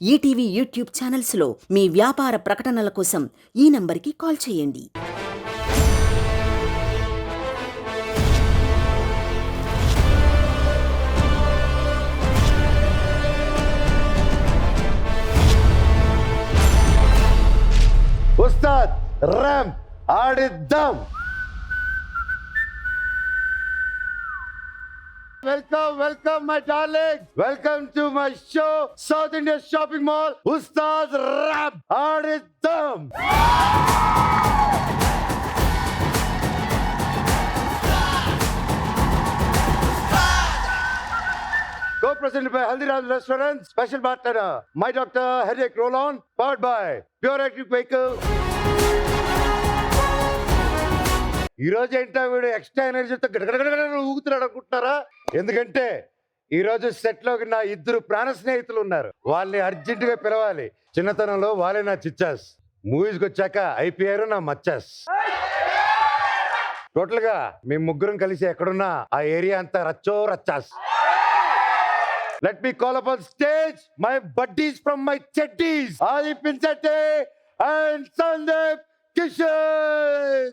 ETV YouTube ఛానల్స్లో మీ వ్యాపార ప్రకటనల కోసం ఈ నంబర్కి కాల్ చేయండి. ఉస్తాద్ ర్యాంప్ ఆడిద్దాం. Welcome my darling, welcome to my show South India shopping mall. Ustaad ramp ఆడిద్దాం. Co-presented by Haldiram Restaurant, special partner My Doctor Headache Roll-On, powered by Pure Electric Vehicle. ఈ రోజు ఏంటో వీడు ఎక్స్ట్రా ఎనర్జీతో ఊగుతున్నాడు అనుకుంటున్నారా? ఎందుకంటే ఈ రోజు సెట్ లోకి నా ఇద్దరు ప్రాణ స్నేహితులు ఉన్నారు. వాళ్ళని అర్జెంట్ గా పిలవాలి. చిన్నతనంలో వాళ్ళే నా చిచ్చాస్, మూవీస్ కి వచ్చాక అయిపోయారు నా మచ్చాస్. టోటల్ గా మేము ముగ్గురం కలిసి ఎక్కడున్నా ఆ ఏరియా అంతా రచ్చో రచ్చాస్. Let me call up on stage my buddies from my chetties, Adi Pinsette and Sandeep Kishan.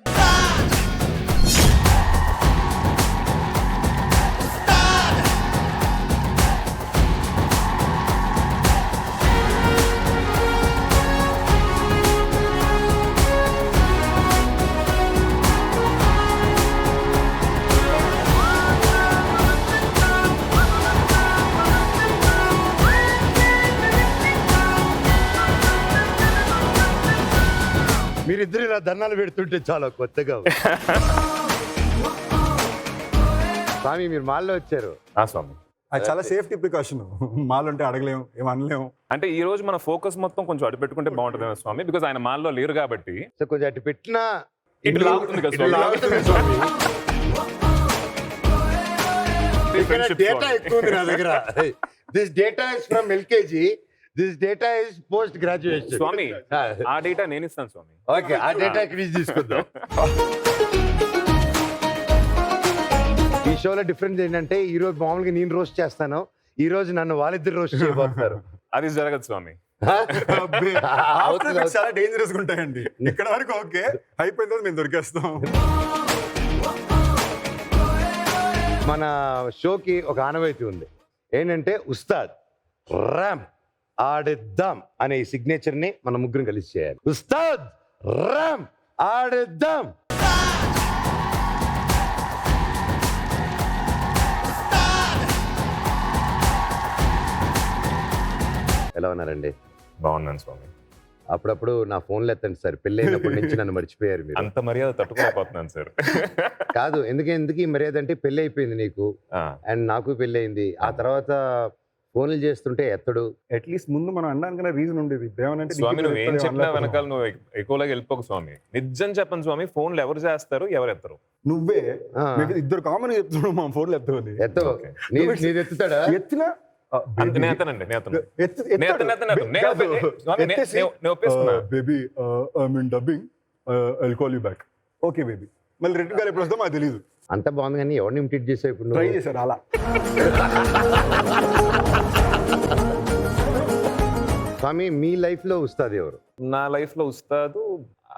మీరిద్దరు ఇలా దండాలు పెడుతుంటే చాలా కొత్తగా. స్వామి మీరు మాల్లో వచ్చారు. స్వామి అది చాలా సేఫ్టీ ప్రికాషన్. మాల్ అంటే అడగలేము, ఏం అనలేము. అంటే ఈ రోజు మన ఫోకస్ మొత్తం కొంచెం అటు పెట్టుకుంటే బాగుంటుంది స్వామి, బికాజ్ ఆయన మాల్లో లేరు కాబట్టి. సో కొంచెం అటు పెట్టినా ఇటు లాగుతుంది కదా ఇటు స్వామి. లాగుతుంది స్వామి. ఇక్కడ Friendship డేటా స్వామి. ఎక్కువ ఉంది నా దగ్గర. This data is from LKG, this data is post graduation. స్వామి ఆ డేటా నేను ఇస్తాను స్వామి. ఓకే, ఆ డేటా ఇక్కడ నుంచి తీసుకుందాం. ఈ షోలో డిఫరెన్స్ ఏంటంటే ఈ రోజు మామూలుగా నేను రోస్ట్ చేస్తాను, ఈ రోజు నన్ను వాళ్ళిద్దరు రోస్ట్ చేయబోతున్నారు. అది జరగదు స్వామి. After చాలా డేంజరస్ ఉంటాయండి. ఇక్కడ వరకు ఓకే, అయిపోయిన తర్వాత మేము దొరికేస్తాం. మన షోకి ఒక ఆనవాయితీ ఉంది. ఏంటంటే ఉస్తాద్ ర్యాంప్ ఆడిద్దాం అనే ఈ సిగ్నేచర్ ని మన ముగ్గురం కలిసి చేయాలి. ఉస్తాద్ ర్యాంప్ ఆడిద్దాం. ఎలా ఉన్నారండి? బాగున్నాను స్వామి. అప్పుడప్పుడు నా ఫోన్లో ఎత్తండి సార్. పెళ్ళైనప్పటి నుంచి నన్ను మర్చిపోయారు మీరు. అంత మర్యాద తట్టుకోలేకపోతున్నాను సార్. కాదు, ఎందుకు ఈ మర్యాద అంటే పెళ్ళి అయిపోయింది నీకు అండ్ నాకు పెళ్ళి అయింది. ఆ తర్వాత ఫోన్లు చేస్తుంటే ఎత్తడు. అట్లీస్ట్ ముందు మనం అనడానికైనా రీజన్ ఉండేది. ఏమనంటే స్వామి నువ్వు ఏం చెప్పినా వెనకాల నువ్వు ఎక్కువలాగా వెళ్ళిపోకు స్వామి. నిజం చెప్పండి స్వామి, ఫోన్లు ఎవరు చేస్తారు ఎవరు ఎత్తరు? నువ్వే మీకు ఇద్దరు కామన్ చెప్తున్నాడు మా ఫోన్లు ఎత్తవని. ఎత్తవు. నీది ఎత్తుతాడా? ఎత్తినా నేతనండి baby dubbing I'll call you back. Okay baby. మళ్ళీ రెండు కాలు ఎప్పుడు వస్తుందో మాకు తెలియదు. అంత బాగుంది కానీ ఎవరిని ఇమిటేట్ చేసావు ఇప్పుడు? ట్రై చేశారు అలా. స్వామి మీ లైఫ్ లో ఉస్తాద్ ఎవరు? నా లైఫ్ లో ఉస్తాదు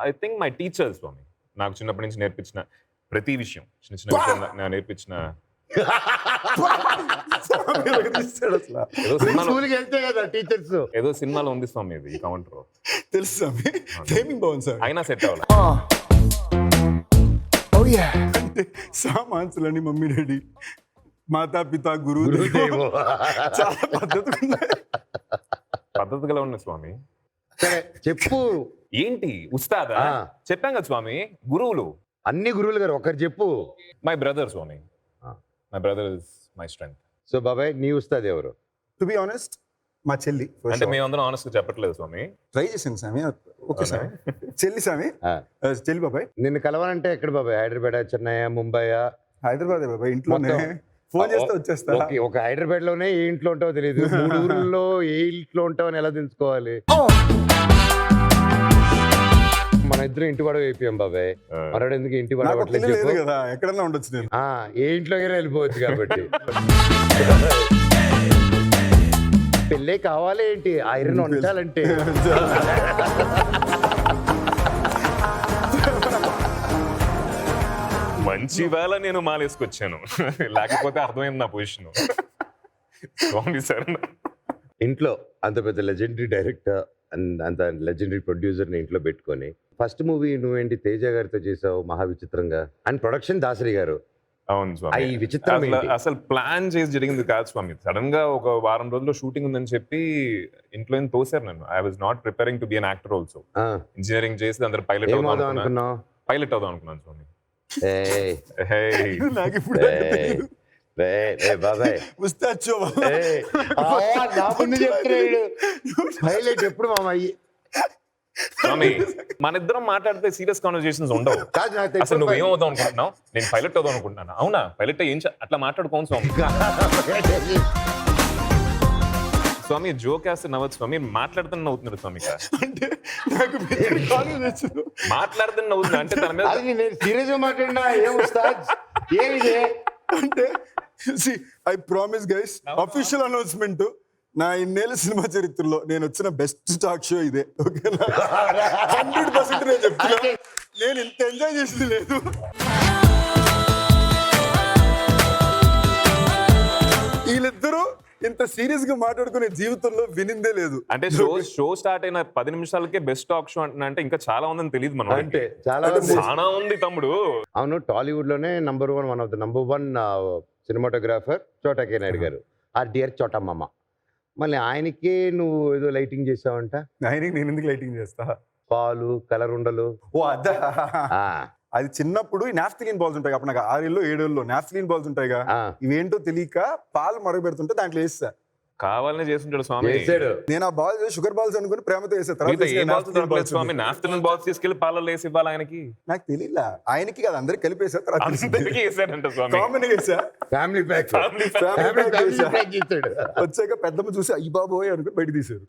ఐ థింక్ మై టీచర్ స్వామి. నాకు చిన్నప్పటి నుంచి నేర్పించిన ప్రతి విషయం, చిన్న చిన్న విషయం నాకు నేర్పించిన. ఏదో సినిమాలో ఉంది స్వామి ఇది, ఈ కౌంటర్ తెలుసు స్వామి. టైమింగ్ బాగుంది సార్. అయినా సెట్ అవ్వాలి. అంటే సామాన్సులని మమ్మీ డాడీ మాతా పిత గురువు చాలా పద్ధతిగా ఉన్నాయి స్వామి. సరే చెప్పు. ఏంటి ఉస్తాదా? చెప్పాం కదా స్వామి, గురువులు. అన్ని గురువులు గారు ఒకరు చెప్పు. మై బ్రదర్ స్వామి. My brother is my strength. So బాబాయ్ నీ ఉస్తాద్ ఎవరు? టు బి ఆనెస్ట్ మా చెల్లి. అంటే మేమందరం ఆనెస్ట్ గా చెప్పట్లేదు స్వామి. ట్రై చేసాను స్వామి. ఓకే స్వామి. చెల్లి స్వామి. చెల్లి బాబాయ్. నిన్ను కలవాలంటే ఎక్కడ బాబాయ్? హైదరాబాద్, చెన్నై, ముంబై? హైదరాబాద్ బాబాయ్. ఇంట్లోనే ఫోన్ చేస్తే వచ్చేస్తా. ఒక హైదరాబాద్ లోనే ఏ ఇంట్లో ఉంటావో తెలియదు, 3 ఊర్లలో ఏ ఇంట్లో ఉంటావో అని ఎలా తెలుసుకోవాలి? మన ఇద్దరు ఇంటి వాడు అయిపోయాం బాబాయ్. మరొకడు ఎందుకు ఇంటి వాడు అవ్వట్లేదు కదా? ఎక్కడన్నా ఉండొచ్చు నేను. ఏ ఇంట్లోకైనా వెళ్ళిపోవచ్చు కాబట్టి. పెళ్ళే కావాలి ఏంటి ఐరన్ ఉంచాలంటే. మంచి వేళ నేను మాలేసుకొచ్చాను, లేకపోతే అర్థమైంది నా పొజిషన్. స్వామి సార్ ఇంట్లో అంత పెద్ద లెజెండరీ డైరెక్టర్ అండ్ అంత లెజెండరీ ప్రొడ్యూసర్ని ఇంట్లో పెట్టుకొని ఫస్ట్ మూవీ నువ్వేంటి తేజ గారితో చేసావు మహా విచిత్రంగా, అండ్ ప్రొడక్షన్ దాసరి గారు. అవును స్వామి, ఈ విచిత్రం ఏంటి? అసలు ప్లాన్ చేసి జరిగింది కాదు స్వామి. సడన్ గా ఒక వారం రోజుల్లో షూటింగ్ ఉందని చెప్పి ఇంట్లో తోసారు నన్ను. I was not preparing to be an actor also. Engineering చేసి అందరు పైలట్ అవుదాం అనుకున్నావు? పైలట్ అవుదాం అనుకున్నాను స్వామి. నాకు ఇప్పుడు బాబాయ్ పైలట్ ఎప్పుడు మామయ్యి స్వామి మన ఇద్దరం మాట్లాడితే సీరియస్ కాన్వర్సేషన్స్ ఉండవు. అసలు నువ్వు ఏం అవుదాం అనుకుంటున్నావు? నేను పైలట్ అవుదాం అనుకుంటున్నాను. అవునా పైలట్ ఏం అట్లా మాట్లాడుకోను స్వామి. స్వామి జోక్ వేస్తే నవ్వచ్చు స్వామి, మాట్లాడుతున్న నవ్వుతున్నాడు స్వామి. అంటే నాకు మాట్లాడుతున్న నవ్వుతున్నా అంటే తన మీద నేను సీరియస్ గా మాట్లాడినా ఏమిది అంటే I promise guys, official announcement, నా ఇన్నేళ్ళ సినిమా చరిత్రలో నేను వచ్చిన బెస్ట్ టాక్ షో ఇదే. ఓకేనా, 100% నేను చెప్తున్నా, నేను ఇంత ఎంజాయ్ చేసింది లేదు. వీళ్ళిద్దరూ ఇంత సీరియస్ గా మాట్లాడుకునే జీవితంలో వినిందే లేదు. అంటే షో స్టార్ట్ అయిన 10 నిమిషాలకే బెస్ట్ టాక్ షో అంటున్నా అంటే ఇంకా చాలా ఉందని తెలియదు మనం. అంటే చాలా ఉంది తమ్ముడు. అవును, టాలీవుడ్ లోనే one of the number 1 cinematographer చోటా కే నాయుడు గారు, ఆర్ డియర్ చోటా మామ. మళ్ళీ ఆయనకే నువ్వు ఏదో లైటింగ్ చేసావంట. ఆయనకి నేను ఎందుకు లైటింగ్ చేస్తా? పాలు కలర్ ఉండలు. ఓ అదా, అది చిన్నప్పుడు ఈ నాఫ్థలిన్ బాల్స్ ఉంటాయి, అప్పుడు నాకు 6 ఏళ్ళు 7 ఏళ్ళు నాఫ్థలిన్ బాల్స్ ఉంటాయిగా, ఇవేంటో తెలియక పాలు మరగబెడుతుంటే దాంట్లో వేస్తా. కావాలనే చేస్తుంటాడు స్వామి. నేను ఆ బాల్ షుగర్ బాల్స్ అనుకుని ప్రేమతో వేసా. స్వామి నాఫ్థలిన్ బాల్స్ తీసుకెళ్లి పాలలో వేసి ఇవ్వాలి ఆయనకి. నాకు తెలియలా, ఆయనకి కాదు అందరికి కలిపేసా. వచ్చాక పెద్దమ్మ చూసి అయ్యి బాబోయ్ అనుకుని బయట తీశారు.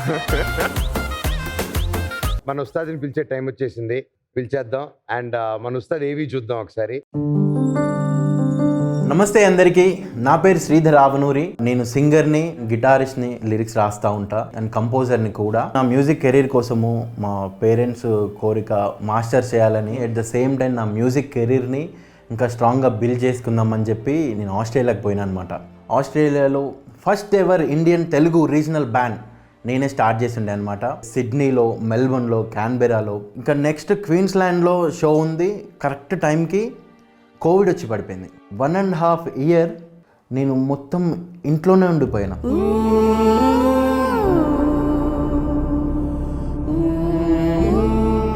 మన ఉస్తాద్ని పిలిచే టైం వచ్చేసింది, పిలిచేద్దాం. అండ్ మన ఉస్తాద్ ఏవి చూద్దాం ఒకసారి. నమస్తే అందరికీ, నా పేరు శ్రీధర్ ఆవనూరి. నేను సింగర్ని, గిటారిస్ట్ని, లిరిక్స్ రాస్తూ ఉంటా అండ్ కంపోజర్ని కూడా. నా మ్యూజిక్ కెరీర్ కోసము మా పేరెంట్స్ కోరిక మాస్టర్స్ చేయాలని, ఎట్ ద సేమ్ టైం నా మ్యూజిక్ కెరీర్ని ఇంకా స్ట్రాంగ్గా బిల్డ్ చేసుకుందామని చెప్పి నేను ఆస్ట్రేలియాకి పోయినా అనమాట. ఆస్ట్రేలియాలో first ever Indian Telugu regional band నేనే స్టార్ట్ చేసిండే అనమాట. సిడ్నీలో, మెల్బర్న్లో, క్యాన్బెరాలో, ఇంకా నెక్స్ట్ క్వీన్స్లాండ్లో షో ఉంది. కరెక్ట్ టైంకి కోవిడ్ వచ్చి పడిపోయింది. 1.5 year నేను మొత్తం ఇంట్లోనే ఉండిపోయినా.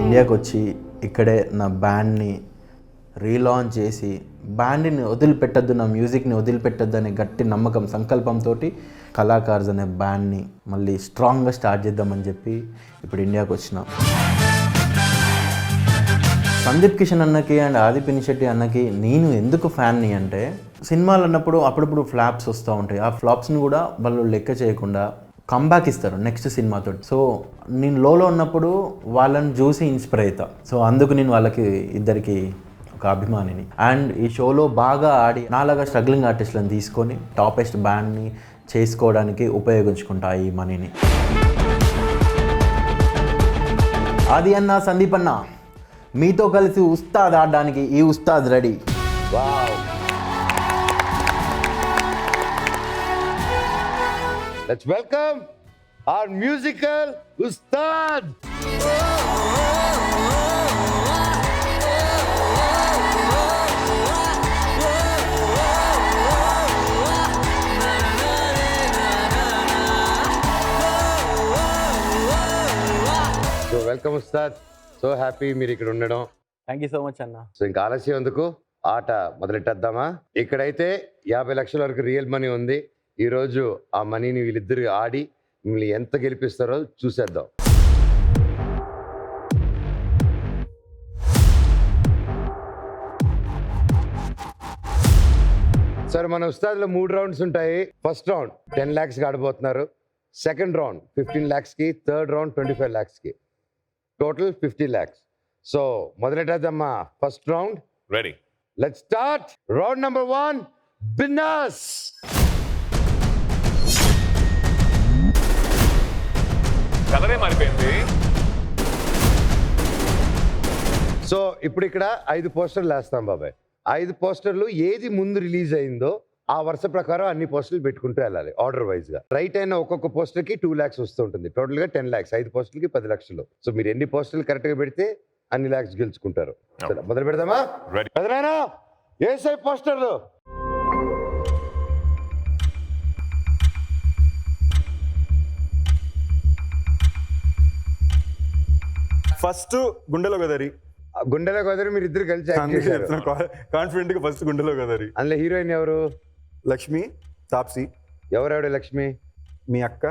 ఇండియాకి వచ్చి ఇక్కడే నా బ్యాండ్ని రీలాంచ్ చేసి, బ్యాండ్ని వదిలిపెట్టద్దు, నా మ్యూజిక్ని వదిలిపెట్టద్దు అనే గట్టి నమ్మకం, సంకల్పంతో కళాకార్స్ అనే బ్యాండ్ని మళ్ళీ స్ట్రాంగ్గా స్టార్ట్ చేద్దామని చెప్పి ఇప్పుడు ఇండియాకి వచ్చిన. సందీప్ కిషన్ అన్నకి అండ్ ఆది పినిశెట్టి అన్నకి నేను ఎందుకు ఫ్యాన్ని అంటే, సినిమాలు అన్నప్పుడు అప్పుడప్పుడు ఫ్లాప్స్ వస్తూ ఉంటాయి. ఆ ఫ్లాప్స్ని కూడా వాళ్ళు లెక్క చేయకుండా కంబ్యాక్ ఇస్తారు నెక్స్ట్ సినిమాతో. సో నేను లోలో ఉన్నప్పుడు వాళ్ళని చూసి ఇన్స్పైర్ అవుతా. సో అందుకు నేను వాళ్ళకి ఇద్దరికి ఒక అభిమానిని. అండ్ ఈ షోలో బాగా ఆడి నాలాగా స్ట్రగ్లింగ్ ఆర్టిస్టులను తీసుకొని టాపెస్ట్ బ్యాండ్ని చేసుకోవడానికి ఉపయోగించుకుంటా ఈ మనీని. ఆది అన్న, సందీప్ అన్న, మీతో కలిసి ఉస్తాద్ ఆడడానికి ఈ Ustad ready. Let's welcome our musical Ustad. So welcome Ustad. So happy మీరు ఇక్కడ ఉండడం. థ్యాంక్ యూ సో మచ్ అన్న. సో ఇంకా ఆలస్యం ఎందుకు, ఆట మొదలెట్టేద్దామా? ఇక్కడైతే 50 లక్షల వరకు రియల్ మనీ ఉంది. ఈరోజు ఆ మనీని వీళ్ళిద్దరు ఆడి మిమ్మల్ని ఎంత గెలిపిస్తారో చూసేద్దాం. సరే, మన ఉస్తాద్లో 3 రౌండ్స్ ఉంటాయి. ఫస్ట్ రౌండ్ 10 lakhs ఆడబోతున్నారు. సెకండ్ రౌండ్ 15 lakhsకి, థర్డ్ రౌండ్ 25 lakhsకి, టోటల్ 50 lakhs. సో మొదలెట్టేద్దామా first round? Ready, let's start. Round number 1, బిన్నర్స్. కలరే మారిపోయింది. సో ఇప్పుడు ఇక్కడ 5 పోస్టర్లు వేస్తాం బాబాయ్. 5 పోస్టర్లు ఏది ముందు రిలీజ్ అయిందో ఆ వరుస ప్రకారం అన్ని పోస్టర్లు పెట్టుకుంటూ వెళ్ళాలి ఆర్డర్ వైజ్ గా. రైట్ అయిన ఒక్కొక్క పోస్టర్ కి 2 lakhs వస్తూ ఉంటుంది. టోటల్ గా 10 lakhs. 5 పోస్టర్లకి 10 లక్షలు. సో మీరు ఎన్ని పోస్టర్లు కరెక్ట్ గా పెడితే అన్ని lakhs గెలుచుకుంటారు. సరే మొదలు పెడదామా? Ready. పెదనాయనా ఏసై పోస్టర్లు. ఫస్ట్ గుండెలో గదరి. గుండెలో కుదిరి మీరు ఇద్దరు కలిసి యాక్ట్ చేశారు. కాన్ఫిడెంట్ గా ఫస్ట్ గుండెలో గదరి. అందులో హీరోయిన్ ఎవరు? లక్ష్మి, తాప్సీ. ఎవరావిడ లక్ష్మి? మీ అక్క,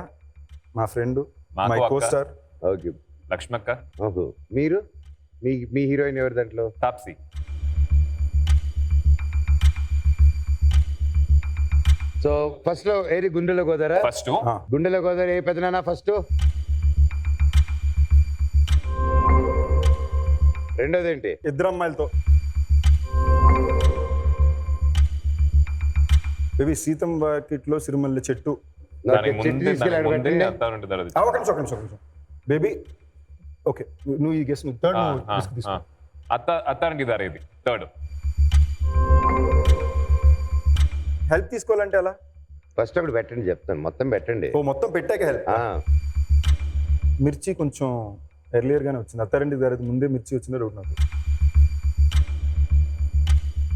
మా ఫ్రెండ్, మాకు మై అక్క. కోస్టార్. ఓకే. లక్ష్మక్క, ఓహో. మీరు మీ హీరోయిన్ ఎవరు దాంట్లో? తాప్సీ. సో ఫస్ట్ లో ఏది గుండెలో గోదారా? ఫస్ట్ గుండెలో గోదావరి ఏ పెదనానా ఫస్ట్? రెండోది ఏంటి? ఇద్దరు అమ్మాయిలతో. బేబీ సీతం వాకిట్లో సిరిమల్లె చెట్టు. దానికి చెట్టు ముందే తీసుకెళ్ళి ఆడ పెట్టండి. అత్తారింటి దారేది. ఒక నిమిషం. బేబీ ఓకే, నువ్వు ఈ గెస్ థర్డ్ తీసుకో. అత్తారింటి దారేది థర్డ్. హెల్ప్ తీసుకోవాలంటే అలా ఫస్ట్ అప్పుడు పెట్టండి చెప్తాను. మొత్తం పెట్టండి. ఓ మొత్తం పెట్టాక హెల్ప్. ఆ, మిర్చి కొంచెం ఎర్లియర్ గానే వచ్చింది. అత్తారింటి దారేది ముందే మిర్చి వచ్చింది డౌట్ నాకు.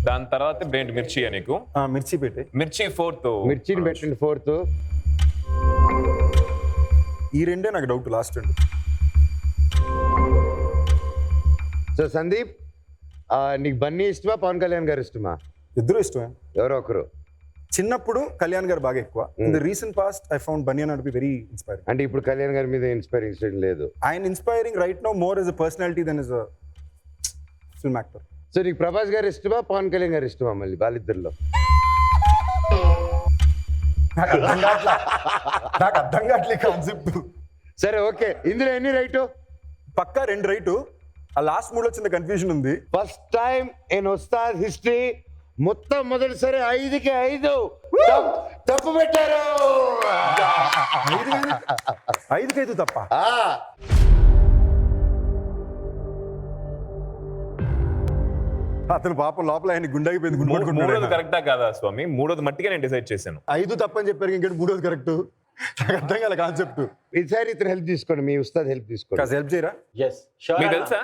దాని తర్వాత ఏంటి మిర్చి నీకు? మిర్చి పెట్టే. మిర్చి ఫోర్త్. మిర్చిని పెట్టండి ఫోర్త్. ఈ రెండే నాకు డౌట్, లాస్ట్ రెండు. సో సందీప్, నీకు బన్నీ ఇష్టమా పవన్ కళ్యాణ్ గారు ఇష్టమా? ఇద్దరు ఇష్టమే. ఎవరో ఒకరు. చిన్నప్పుడు కళ్యాణ్ గారు బాగా ఎక్కువ. In the recent past I found బనియన్ టు బి వెరీ ఇన్స్పైరింగ్. అంటే ఇప్పుడు కళ్యాణ్ గారి మీద ఇన్స్పైరింగ్ లేదు. ఆయన inspiring right now more as a personality than as a film actor. So నీకు ప్రభాస్ గారు ఇష్టమా పవన్ కళ్యాణ్ గారు ఇష్టమా? మళ్ళీ వాళ్ళిద్దరిలో నాకు అర్థం కావట్లే కాన్సెప్ట్. సరే ఓకే. ఇందులో ఎన్ని రైటు? పక్కా 2 రైటు. ఆ లాస్ట్ 3 చిన్న కన్ఫ్యూజన్ ఉంది. First time in Ustad history మొత్తం మొదటిసారి 5కి 5 తప్పు పెట్టారు. 5కి 5 తప్ప. ఆ, అతను పాపం లోపల ఆయన గుండెగిపోయింది. మూడోది కరెక్టా కాదా స్వామి? మూడోది మట్టిగా నేను డిసైడ్ చేశాను. 5 తప్పని చెప్పారు, ఇంకేంటి 3ది కరెక్ట్. నాకు అర్థం కాలే కాన్సెప్ట్. ఈసారి ఇతను హెల్ప్ తీసుకోండి, మీ ఉస్తాద్ హెల్ప్ తీసుకోండి. కాస్త హెల్ప్ చేయరా? మీకు తెలుసా?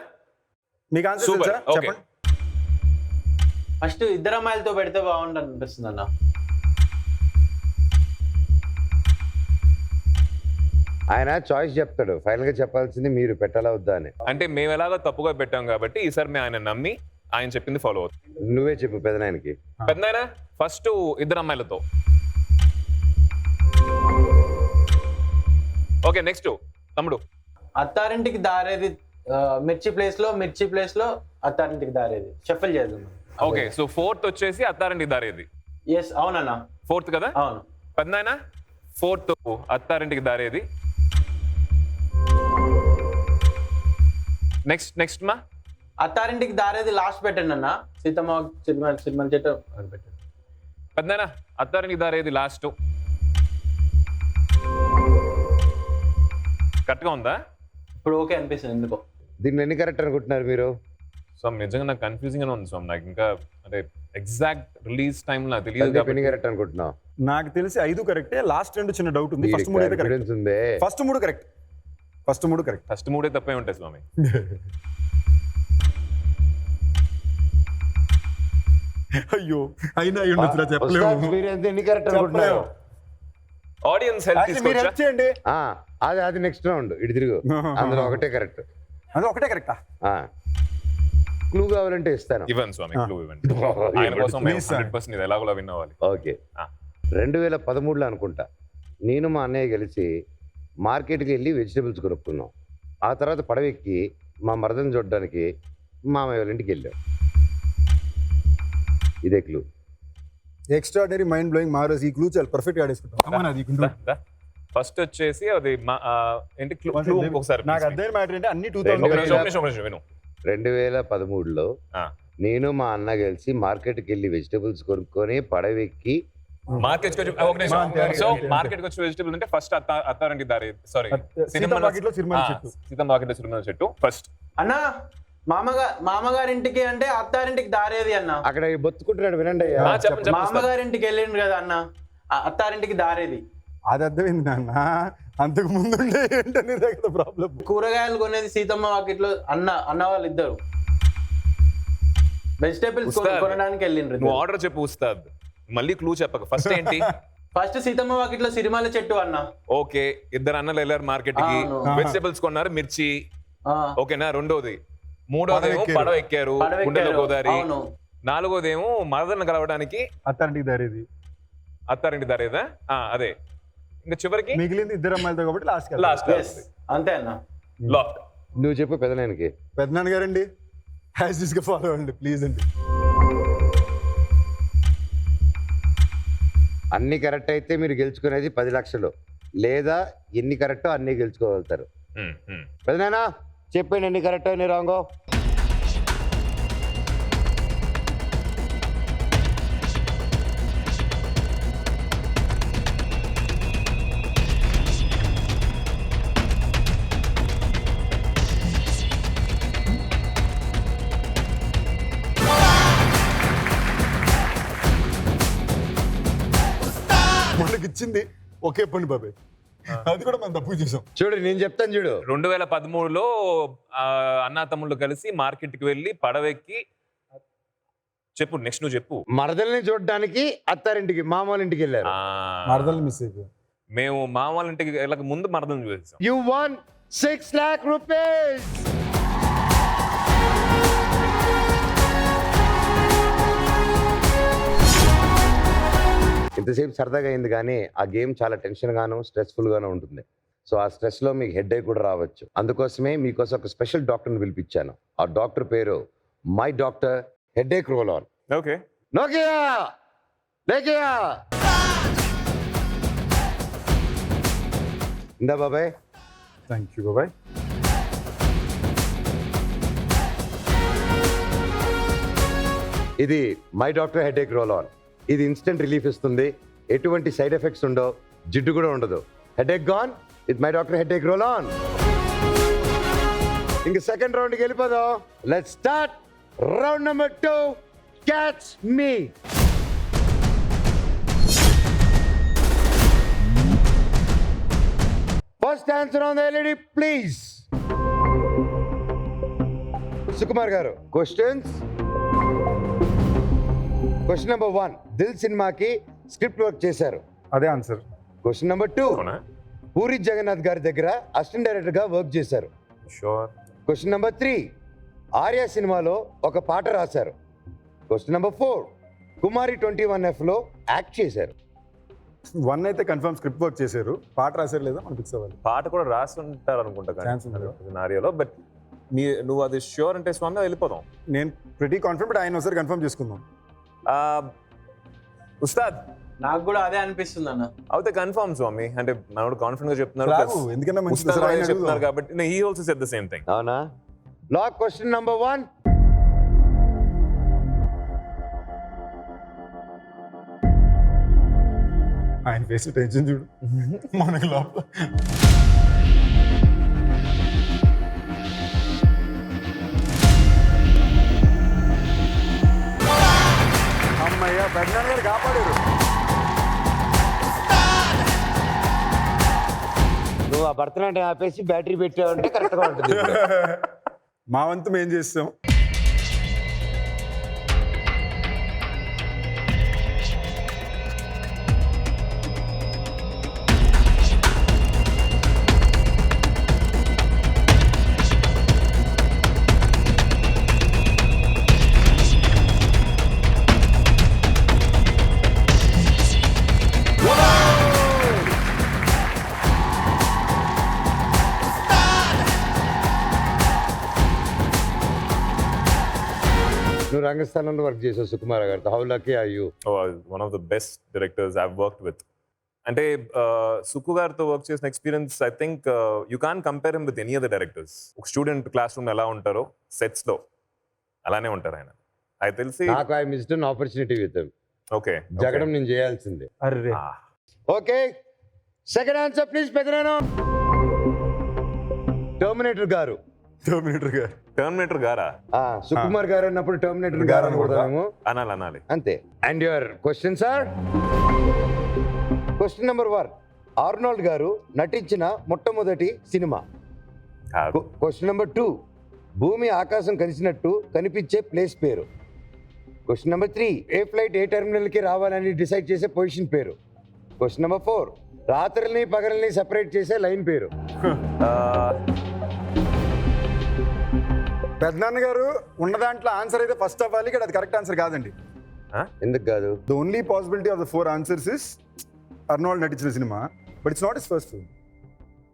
మీకు ఆన్సర్ సూపర్. తెలుసా? ఓకే. చెప్పండి. ఫస్ట్ ఇద్దరు అమ్మాయిలతో పెడితే బాగుంటుంది అనిపిస్తుంది అన్న. ఆయన చాయిస్ చెప్తాడు, ఫైనల్ గా చెప్పాల్సింది మీరు పెట్టాలా వద్దా అని. అంటే మేము ఎలాగో తప్పుగా పెట్టాం కాబట్టి ఈసారి మేము ఆయన నమ్మి ఆయన చెప్పింది ఫాలో అవుతాం. నువ్వే చెప్పు పెదనాయనకి. పెద్దనాయన ఫస్ట్ ఇద్దరు అమ్మాయిలతో. ఓకే నెక్స్ట్ తమ్ముడు. అత్తారింటికి దారేది మిర్చి ప్లేస్ లో అత్తారింటికి దారేది షఫల్ చేద్దాం. ఓకే సో ఫోర్త్ వచ్చేసి అత్తారింటికి దారేది. ఎస్ అవునన్నా, ఫోర్త్ కదా? అవును. పెద్దనాయన ఫోర్త్ అత్తారింటికి దారేది. నెక్స్ట్ మా అత్తారింటికి దారేది లాస్ట్ పెట్టండి అన్న. సీతమ్మ సిరిమల్ చెట్టు అది పెట్టండి. పెద్దనాయన అత్తారింటికి దారేది లాస్ట్. కరెక్ట్గా ఉందా? ఇప్పుడు ఓకే అనిపిస్తుంది ఎందుకో. దీన్ని ఎన్ని కరెక్ట్ అనుకుంటున్నారు మీరు? సో నిజంగా నాకు కన్ఫ్యూజింగ్ గా ఉంది. సో నాకు ఇంకా అంటే ఎగ్జాక్ట్ రిలీజ్ టైం నాకు తెలియదు సందీప్ ఎన్ని కాబట్టి కరెక్ట్ అనుకుంటున్నావు? నాకు తెలిసి 5 కరెక్టే. లాస్ట్ 2 చిన్న డౌట్ ఉంది. ఫస్ట్ 3 అయితే కరెక్ట్. Confidence ఉందే. First 3 correct. ఫస్ట్ మూడే తప్పే ఉంటాయి స్వామి. అయ్యో అయినా ఉండొచ్చురా, చెప్పలేము. ఉస్తాద్ మీరు ఎన్ని కరెక్ట్ అనుకుంటున్నారు? ఆడియన్స్ హెల్ప్ Actually, మీరు హెల్ప్ తీసుకోవచ్చా? చేయండి. అది నెక్స్ట్ రౌండ్ ఇటు తిరుగు. అందులో ఒకటే కరెక్ట్. అది ఒకటే కరెక్టా? క్లూ కావాలంటే ఇస్తాను. ఇవ్వండి స్వామి క్లూ ఇవ్వండి. ఆయన కోసం మేము 100% ఇది ఎలాగోలా విన్ అవ్వాలి. ఓకే. 2013లో అనుకుంటా నేను మా అన్నయ్య కలిసి మార్కెట్కి వెళ్ళి వెజిటబుల్స్ కొనుక్కున్నాం. ఆ తర్వాత పడవెక్కి మా మరదను చూడడానికి మామయ్య వాళ్ళ ఇంటికి వెళ్ళాం. ఇదే క్లూ. ఎక్స్ట్రాడనరీ మైండ్ బ్లోయింగ్ మారస్. ఈ క్లూ చాలా పర్ఫెక్ట్ గా ఆడేసుకుంటాం. ఫస్ట్ వచ్చేసి అది ఏంటి క్లూ ఒకసారి నాకు అర్థమైన మ్యాటర్ అంటే అన్ని 2000 విను. 2013లో నేను మా అన్న కలిసి మార్కెట్కి వెళ్ళి వెజిటబుల్స్ కొనుక్కొని పడవెక్కి మార్కెట్ సో మార్కెట్ వచ్చే వెజిటబుల్ అంటే ఫస్ట్ అత్తారంటి దారి సారీ సీతమ్మ సిరిమల్ల చెట్టు. సీతమ్మ వాకిట్లో సిరిమల్ల చెట్టు ఫస్ట్. అన్న మామగారింటికి అంటే అత్తారింటికి దారేది అన్న. అక్కడ బొత్తుకుంటున్నాడు వినండి అయ్యా. చెప్పండి మామగారింటికి వెళ్ళిండు కదా అన్న, అత్తారింటికి దారేది. అది అర్థమైంది నాన్న, అంతకు ముందు ఉండే ఏంటనే కదా ప్రాబ్లం. కూరగాయలు కొనేది సీతమ్మ వాకిట్లో అన్న వాళ్ళు ఇద్దరు వెజిటేబుల్స్ కొనడానికి వెళ్ళిండ్రు. నువ్వు ఆర్డర్ చెప్పు ఉస్తాద్, మళ్ళీ క్లూ చెప్పక. ఫస్ట్ ఏంటి? ఫస్ట్ సీతమ్మ వాకిట్లో సిరిమల్ల చెట్టు అన్న. ఓకే, ఇద్దరు అన్నలు వెళ్ళారు మార్కెట్ కి, వెజిటబుల్స్ కొన్నారు, మిర్చి. ఓకేనా? రెండోది. మూడోదేమో పడవ ఎక్కారు గుండెల గోదావరి. నాలుగోదేమో మరదలను కలవడానికి అత్తారింటి దారేదా? అదే. ఇంకా చివరికి మిగిలింది ఇద్దరు అమ్మాయిలతో కాబట్టి లాస్ట్ అంతే అన్న. లాక్. నువ్వు చెప్పు పెదనానికి. పెద్దనాన్న గారండి హ్యాస్ దిస్ గా ఫాలో అండి ప్లీజ్ అండి. అన్ని కరెక్ట్ అయితే మీరు గెలుచుకునేది 10 లక్షలు, లేదా ఎన్ని కరెక్టో అన్ని గెలుచుకోగలుగుతారు. పెదనానా చెప్పండి ఎన్ని కరెక్టో ఎన్ని రాంగో. మనకి ఇచ్చింది ఒకే పని బాబాయ్, అది కూడా మనం తప్పు చేసాం. చూడు నేను చెప్తాను చూడు. 2013లో అన్నా తమ్ముళ్ళు కలిసి మార్కెట్ కి వెళ్ళి పడవెక్కి. చెప్పు నెక్స్ట్, నువ్వు చెప్పు. మరదల్ని చూడడానికి అత్తారింటికి మామూలు ఇంటికి వెళ్ళారు. మరదలు మిస్ అయిపోయాం మేము మామూలు ఇంటికి వెళ్ళక ముందు మరదలను చూసేసాం. You won 6 lakh rupees. ఇంతసేపు సరదాగా అయింది కానీ ఆ గేమ్ చాలా టెన్షన్ గాను స్ట్రెస్ఫుల్ గాను ఉంటుంది. సో ఆ స్ట్రెస్ లో మీకు హెడ్ కూడా రావచ్చు. అందుకోసమే మీకోసం ఒక స్పెషల్ డాక్టర్ని పిలిపించాను. ఆ డాక్టర్ పేరు my doctor headache roll on. Okay, Nokia లేకియా. ఇందా బాబాయ్. థ్యాంక్ యూ బాబాయ్. ఇది my doctor headache roll on. ఇది ఇన్స్టెంట్ రిలీఫ్ ఇస్తుంది, ఎటువంటి సైడ్ ఎఫెక్ట్స్ ఉండవు, జిడ్డు కూడా ఉండదు. Headache gone with my doctor headache roll on. ఇంక సెకండ్ రౌండ్కి వెళ్ళిపోదాం. Let's start round number 2. Catch me. First answer on the LED please. Sukumar గారు క్వశ్చన్స్. క్వశ్చన్ నెంబర్ 1, దిల్ సినిమాకి స్క్రిప్ట్ వర్క్ చేశారు, అదే answer. Question number 2, Puri Jagannath గారి దగ్గర అసిస్టెంట్ డైరెక్టర్ గా వర్క్ చేశారు. షూర్. క్వశ్చన్ నెంబర్ 3, ఆర్య సినిమాలో ఒక పాట రాశారు. క్వశ్చన్ నెంబర్ 4, కుమారి 21F లో యాక్ట్ చేశారు. 1 అయితే కన్ఫర్మ్ స్క్రిప్ట్ వర్క్ చేశారు, పాట రాశారు లేదా మనకు ఫిక్స్ అవ్వాలి. పాట కూడా రాస్తుంటారు అనుకుంటా Chance ఉంది. సినారియోలో. బట్ నువ్వు అది షూర్ అంటే స్వామి వెళ్ళిపోదాం. నేను ప్రిటీ కాన్ఫిడెంట్, బట్ ఆయన ఒకసారి కన్ఫర్మ్ చేసుకుందాం. ఉస్తాద్ నాకు కూడా అదే అనిపిస్తుంది అన్న. అవుతే కన్ఫర్మ్ స్వామి, అంటే మనోడు కాన్ఫిడెంట్ గా చెప్తున్నారు, రావు, ఎందుకన్నా మంచిది, ఉస్తాద్ సరే, ఆయన ఆయన చెప్తున్నారు అడుగుదాం. కాబట్టి he also said the same thing. అవునా? Lock question number 1. ఆయన ఫేస్ టెన్షన్ చూడు మనకి లోపల. అమ్మయ్య, పెద్దనాన్న గారు కాపాడారు. నువ్వు ఆ భరతనాట్యం ఆపేసి బ్యాటరీ పెట్టావంటే కరెక్ట్ గా ఉంటుంది. మా వంతు మేము చేస్తాం. నువ్వు రంగస్థానంలో వర్క్ చేసావు సుకుమార్ గారితో. How lucky are you? One of the best directors I worked with. అంటే సుక్కు గారితో వర్క్ చేసిన experience, I think you can compare him with any other directors. ఒక స్టూడెంట్ క్లాస్ రూమ్ ఎలా ఉంటారో సెట్స్ లో అలానే ఉంటారు ఆయన. అది తెలిసి నాకు I missed an opportunity with him. Okay జగడం నేను చేయాల్సిందే. అర్రే ఓకే, సెకండ్ ఆన్సర్ ప్లీజ్ పెద్దనాను. టర్మినేటర్ గారు. టర్మినేటర్ గారా? సుకుమార్ గారు అన్నప్పుడు టర్మినేటర్ గారు అనుకుంటాము. అనాలి అంతే. And your question sir. Question number 1, Arnold గారు నటించిన మొట్టమొదటి సినిమా. క్వశ్చన్ నెంబర్ 2, భూమి ఆకాశం కలిసినట్టు కనిపించే ప్లేస్ పేరు. క్వశ్చన్ నెంబర్ 3, ఏ ఫ్లైట్ ఏ టెర్మినల్కి రావాలని డిసైడ్ చేసే పొజిషన్ పేరు. క్వశ్చన్ నెంబర్ 4, రాత్రిని పగలని సెపరేట్ చేసే లైన్ పేరు. పెద్దనాన్న గారు ఉన్న దాంట్లో ఆన్సర్ అయితే ఫస్ట్ అవ్వాలి, ఇక్కడ అది కరెక్ట్ ఆన్సర్ కాదండి. ఎందుకు కాదు? The only possibility of the 4 answers is Arnold నటించిన సినిమా, but it's not his first film.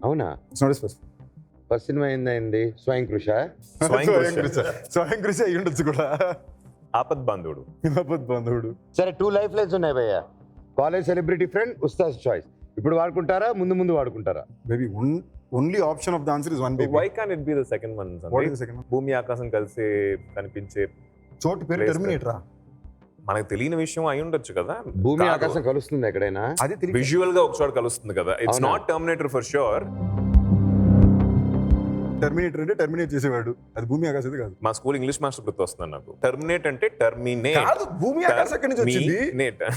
అవునా? It's not his first. First సినిమా ఏందైంది? స్వయం కృష. స్వయం కృషి అయ్యి ఉండొచ్చు కూడా. ఆపద్ బంధువుడు. సరే, 2 లైఫ్ లైన్స్ ఉన్నాయి భయ్య. College celebrity friend, Ustaad choice. ఇప్పుడు వాడుకుంటారా, ముందు వాడుకుంటారా? Maybe only option of the answer is one baby. Why can it be the second one? What is the second one? భూమి ఆకాశం కలిసి కనిపించే చోటు పేరు టెర్మినేటరా? మనకు తెలియని విషయం అయి ఉండొచ్చు కదా. భూమి ఆకాశం కలుస్తుంది ఎక్కడైనా? అది తెలియదు. విజువల్ గా ఒక చోట కలుస్తుంది కదా. It's not terminator for sure. Terminator అంటే టెర్మినేట్ చేసేవాడు, అది భూమి ఆకాశం అయితే కాదు. మా స్కూల్ ఇంగ్లీష్ మాస్టర్ గుర్తు వస్తుంది నాకు. టర్మినేట్ అంటే టర్మినేట్ కాదు, భూమి ఆకాశం ఎక్కడి నుంచి వచ్చింది?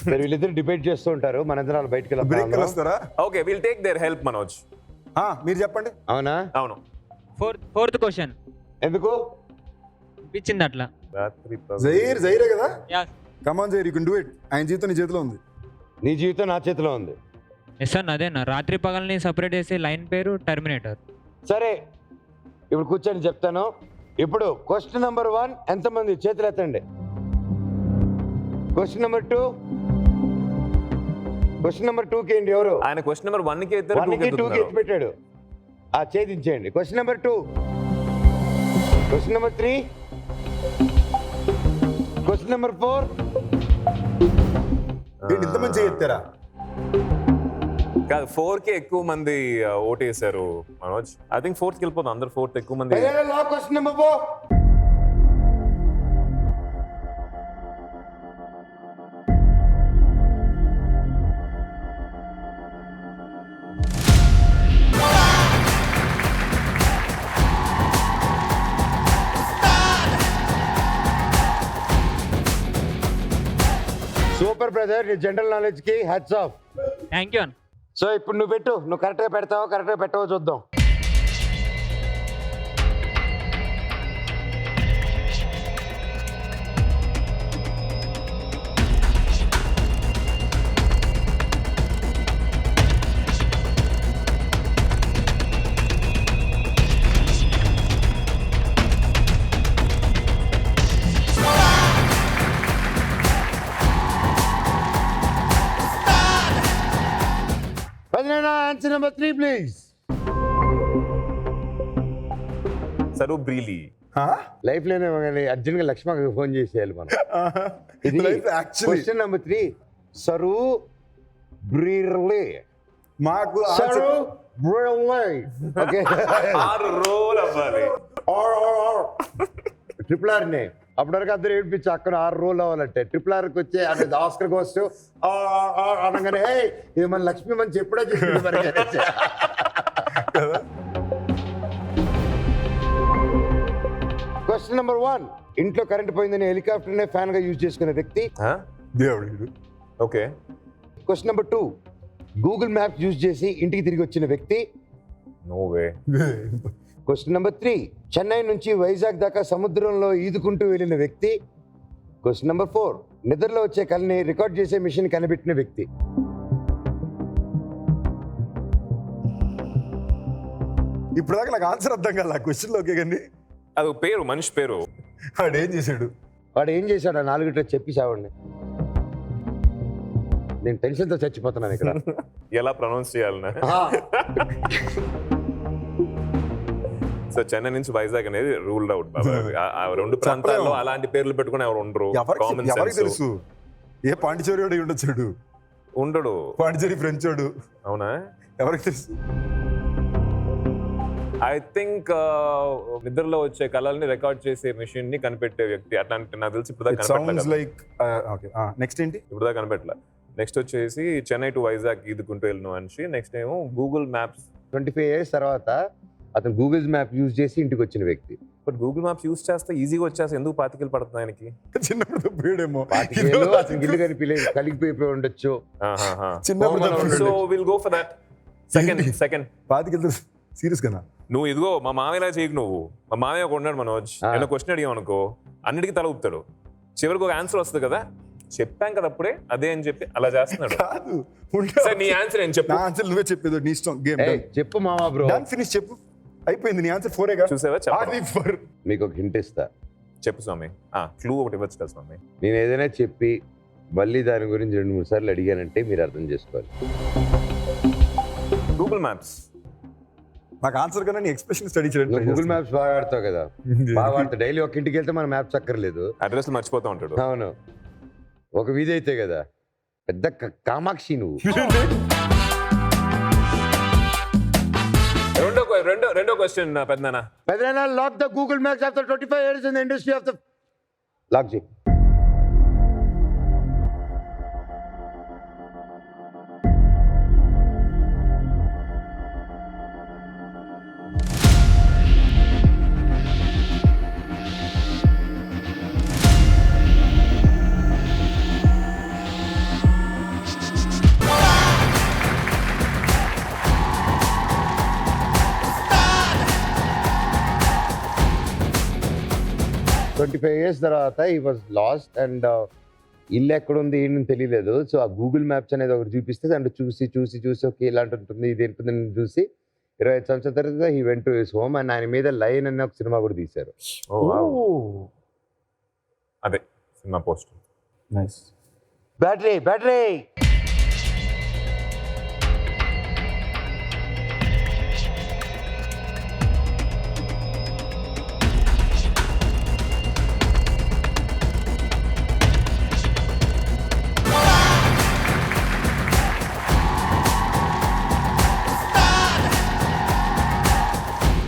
సరే, వీళ్ళిద్దరు డిబేట్ చేస్తూ ఉంటారు, మన ఇద్దరు బయటకు బ్రేక్ వెళ్తాం. వస్తారా? Okay, will take their help Manoj. మీరు చెప్పండి. అవునా? అవును. ఫోర్త్ క్వశ్చన్ ఎందుకు ఇప్పించింది అట్లా. రాత్రి జైరే కదా. యా కమాన్ జైర్, యూ కెన్ డూ ఇట్. ఆయన జీవితం నీ చేతిలో ఉంది. నీ జీవితం నా చేతిలో ఉంది. ఎస్ అన్న, అదేనా రాత్రి పగల్ని సపరేట్ చేసే లైన్ పేరు టర్మినేటర్. సరే, ఇప్పుడు కూర్చొని చెప్తాను. ఇప్పుడు క్వశ్చన్ నెంబర్ 1 ఎంతమంది చేతులు ఎత్తండి. Question number 2. క్వశ్చన్ నెంబర్ 2కి ఏంటి ఎవరు? ఆయన క్వశ్చన్ నెంబర్ 1 కి 1కి 2కి ఎత్తి పెట్టాడు. ఛేదించేయండి. Question number 2. Question number 3. Question number 4. ఇంతమంది చేయెత్తారా? కాదు, 4 కి ఎక్కువ మంది ఓటేశారు మనోజ్. ఐ థింక్ 4th కి వెళ్ళిపోతాం అందరు. 4th ఎక్కువ మంది. Question number 4. సూపర్ బ్రదర్, నీ జనరల్ నాలెడ్జ్ కి హ్యాట్స్ ఆఫ్. థ్యాంక్ యూ అన్న. సో ఇప్పుడు నువ్వు పెట్టు. నువ్వు కరెక్ట్గా పెడతావో కరెక్ట్గా పెట్టవో చూద్దాం. Answer number 3 please. సరు బ్రీలీ. లైఫ్ లోనే అర్జున్ గా లక్ష్మణ్ ఫోన్ చేసేయాలి మనం. ఇది క్వశ్చన్ నెంబర్ 3. సరు బ్రీలీ. మాకు సరు బ్రీలీ. ఓకే, రోల్ అవ్వాలి. ట్రిపుల్ ఆర్ నే అప్పటి వరకు అందరూ ఏడిపించి అక్కడ 6 రోల్ అవ్వాలంటే ట్రిపుల్ ఆర్కి వచ్చే అంటే ఆస్కర్ వస్తూ అనగానే ఇది మన లక్ష్మి మంచి ఎప్పుడో చెప్పింది మరి. Question number 1. ఇంట్లో కరెంట్ పోయిందని హెలికాప్టర్ నే ఫ్యాన్ గా యూజ్ చేసుకునే వ్యక్తి. దేవుడు. Okay. Question number 2. Google maps use చేసి ఇంటికి తిరిగి వచ్చిన వ్యక్తి. No way. Question number 3. Chennai నుంచి వైజాగ్ దాకా సముద్రంలో ఈదుకుంటూ వెళ్ళిన వ్యక్తి. Question number 4. నిద్రలో వచ్చే కళని రికార్డ్ చేసే మిషన్ కనిపెట్టిన వ్యక్తి. ఇప్పుడు దాకా నాకు ఆన్సర్ అర్థం కాల క్వశ్చన్. ఓకే, కానీ అది పేరు, మనిషి పేరు. వాడు ఏం చేశాడు? వాడు ఏం చేశాడు? 4 చెప్పి చావండి. నేను టెన్షన్తో చచ్చిపోతున్నాను ఇక్కడ. ఎలా ప్రొనౌన్స్ చేయాలన్నా. సో చెన్నై నుంచి వైజాగ్ అనేది రూల్డ్ అవుట్. ఆ 2 ప్రాంతాల్లో అలాంటి పేర్లు పెట్టుకుని ఎవరు ఉండరు. ఎవరికి తెలుసు? ఏ పాండిచేరి వాడు ఉండొచ్చాడు? ఉండడు. పాండిచేరి ఫ్రెంచ్ వాడు. అవునా? ఎవరికి తెలుసు? ఐ థింక్ నిద్రలో వచ్చే కళల్ని రికార్డ్ చేసే మెషిన్ ని కనిపెట్టే వ్యక్తి అట్లాంటి నాకు తెలిసి ఇప్పుడు దాకా సౌండ్స్ కనిపెట్టలేదు. లైక్ ఓకే నెక్స్ట్ ఏంటి? ఇప్పుడు దాకా కనిపెట్టలే. నెక్స్ట్ వచ్చేసి చెన్నై టు వైజాగ్ ఈదుకుంటూ వెళ్ళిన మనిషి. నెక్స్ట్ ఏమో గూగుల్ మ్యాప్స్. 25 years తర్వాత అతను గూగుల్ మ్యాప్ యూజ్ చేసి ఇంటికి వచ్చిన వ్యక్తి. బట్ గూగుల్ మ్యాప్స్ యూస్ చేస్తే ఈజీగా వచ్చేస్తే ఎందుకు పాతికలు పడుతుంది ఆయనకి? చిన్నప్పుడు తప్పిడేమో. పాతికేళ్ళు అతనికి ఇల్లు కనిపించలేదు, కలిగిపోయి ఉండొచ్చు. చిన్నప్పుడు so will go for that. Second పాతికెళ్తే సీరియస్ గానా? నువ్వు ఇదిగో మా మామయ్యలా చేయకు. నువ్వు మా మామయ్య ఒక ఉన్నాడు మనోజ్, ఏదో క్వశ్చన్ అడిగాం అనుకో అన్నిటికీ తల ఊపుతాడు, చివరికి ఒక ఆన్సర్ వస్తుంది కదా, చెప్పాం కదా అప్పుడే అదే అని చెప్పి అలా చేస్తున్నాడు. కాదు, సరే నీ ఆన్సర్ ఏం చెప్పు. నా ఆన్సర్ నువ్వే చెప్పేది. నీ ఇష్టం. గేమ్ ఏయ్, చెప్పు మామా బ్రో. డన్, ఫినిష్ చెప్పు. అయిపోయింది. నీ ఆన్సర్ 4 చూసావా? చెప్పు. 4. మీకు ఒక హింట్ ఇస్తా. చెప్పు స్వామి. క్లూ ఒకటి ఇవ్వచ్చు కదా స్వామి. నేను ఏదైనా చెప్పి మళ్ళీ దాని గురించి 2-3 సార్లు అడిగానంటే మీరు అర్థం చేసుకోవాలి. Google maps. నాకు ఆన్సర్ కన్నా నీ ఎక్స్ప్రెషన్ స్టడీ చేయడం. గూగుల్ మ్యాప్స్ బాగా ఆడతావు కదా, బాగా ఆడతావు. డైలీ ఒక ఇంటికి వెళ్తే మన మ్యాప్స్ అక్కర్లేదు. అడ్రస్ మర్చిపోతూ ఉంటాడు. అవును, ఒక వీధి అయితే కదా, పెద్ద కామాక్షి నువ్వు. రెండో క్వశ్చన్ పెద్దనా. పెద్దనా, lock the Google maps after 25 years in the industry of the lock చేయి. years తర్వాత ఈ వాజ్ లాస్ట్ అండ్ ఇల్లు ఎక్కడుంది ఏంటని తెలియలేదు. సో ఆ గూగుల్ మ్యాప్స్ అనేది ఒకటి చూపిస్తే దాంట్లో చూసి ఓకే ఇలాంటి ఉంటుంది ఇది ఉంటుందని చూసి 25 సంవత్సరాల తర్వాత he went to his home and ఆయన మీద లైన్ అనే ఒక సినిమా కూడా తీశారు. అదే సినిమా పోస్ట్. నైస్. బ్యాటరీ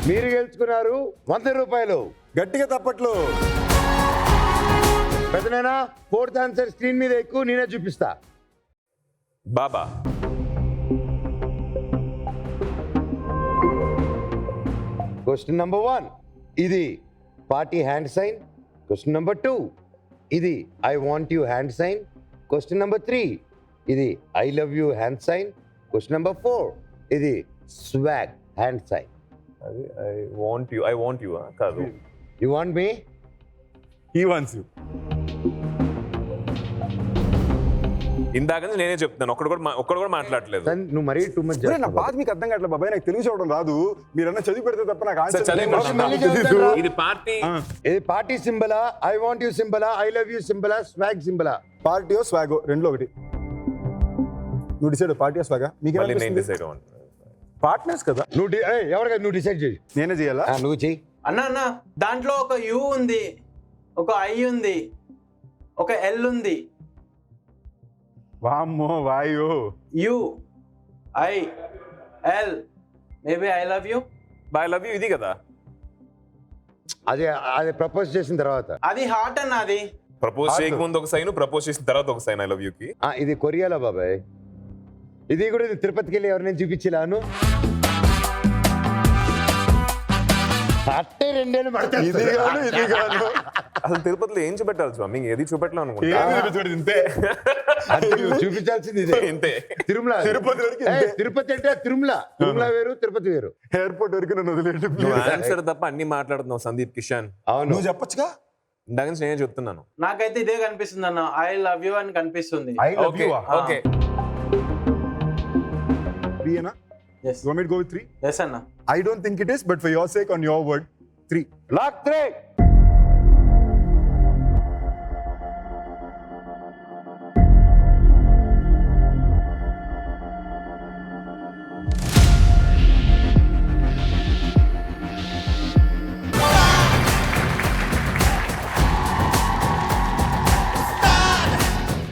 మీరు గెలుచుకున్నారు 100 రూపాయలు. గట్టిగా తప్పట్లు. పెద్దనైనా 4th ఆన్సర్ స్క్రీన్ మీద ఎక్కువ నేనే చూపిస్తా. బాబా. క్వశ్చన్ నెంబర్ 1 ఇది party hand sign. Question number 2 ఇది I want you hand sign. Question number 3 ఇది I love you hand sign. Question number 4 ఇది స్వాగ్ హ్యాండ్ సైన్. అది ఐ వాంట్ యూ కాదు. You want me, he wants you. ఇందాక నుంచి నేనే చెప్తున్నాను, ఒక్కడు కూడా మాట్లాడలేదు. నువ్వు మరీ టూ మచ్. నా బాధ మీకు అర్థం కావట్లేదు బాబాయ్. నాకు తెలుగు చదవడం రాదు. మీరన్నా చదివి పెడితే తప్ప నాకు సరే, చదివి ఆన్సర్. ఇది పార్టీ. ఇది పార్టీ సింబలా, ఐ వాంట్ యూ సింబలా, ఐ లవ్ యూ సింబలా, స్వాగ్ సింబలా? పార్టీయో స్వాగో రెండులో ఒకటి. నువ్వు డిసైడ్. పార్టీయో స్వాగా? మీకు మళ్ళీ నేను డిసైడ్ అవ్వండి. పార్ట్నర్స్ కదా. ఎవరికైనా నువ్వు డిసైడ్ చేయి. నేనే చేయాలా? నువ్వు చెయ్యి. అన్న దాంట్లో ఒక యు ఉంది, ఒక ఐ ఉంది, ఒక ఎల్ ఉంది. వామ్మో వాయో. U I L, maybe I love you. I love you ఇది కదా. అది ప్రపోజ్ చేసిన తర్వాత. అది హార్ట్ అన్న. అది ప్రపోజ్ చేయక ముందు ఒక సైన్, ప్రపోజ్ చేసిన తర్వాత ఒక సైన్ ఐ లవ్ యూ కి. ఇది కొరియాలో బాబాయ్. ఇది కూడా తిరుపతికి వెళ్ళి ఎవరినైనా చూపించలాను. అట్టే 2 ఏళ్ళు పడతాయి. ఇది కాదు. అసలు తిరుపతిలో ఏం చూపెట్టాలి స్వామి? ఏది చూపెట్టలేం అనుకుంటా. చూపించాల్సింది ఇదే. ఇంతే. తిరుమల, తిరుపతి అంటే తిరుమల వేరు, తిరుపతి వేరు. ఎయిర్పోర్ట్ వరకు నన్ను వదిలేండి. నువ్వు ఆన్సర్ తప్ప అన్ని మాట్లాడుతున్నావు సందీప్ కిషన్. అవును, నువ్వు చెప్పొచ్చుగా. ఇందాక నుంచి నేనే చెప్తున్నాను. నాకైతే ఇదే కనిపిస్తుంది అన్న, ఐ లవ్ యూ అని కనిపిస్తుంది. I love okay you. Okay. 3 ఏనా? Yes. You want me to go with 3? Yes అన్న. I don't think it is, but for your sake, on your word, 3. Lock 3.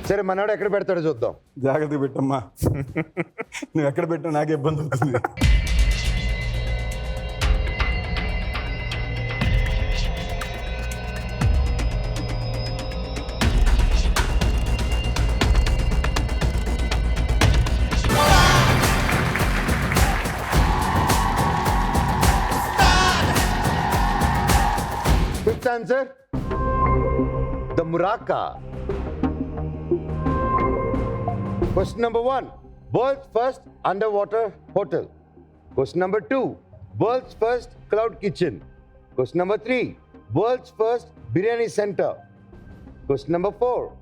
సరే, మనోడు ఎక్కడ పెడతాడో చూద్దాం. జాగ్రత్త పెట్టమ్మా. నువ్వు ఎక్కడ పెట్టినా నాకే ఇబ్బంది అవుతుంది. Correct answer. The Muraka. Question number 1. World's first underwater hotel. Question number 2. World's first cloud kitchen. Question number 3. World's first biryani center. Question number 4.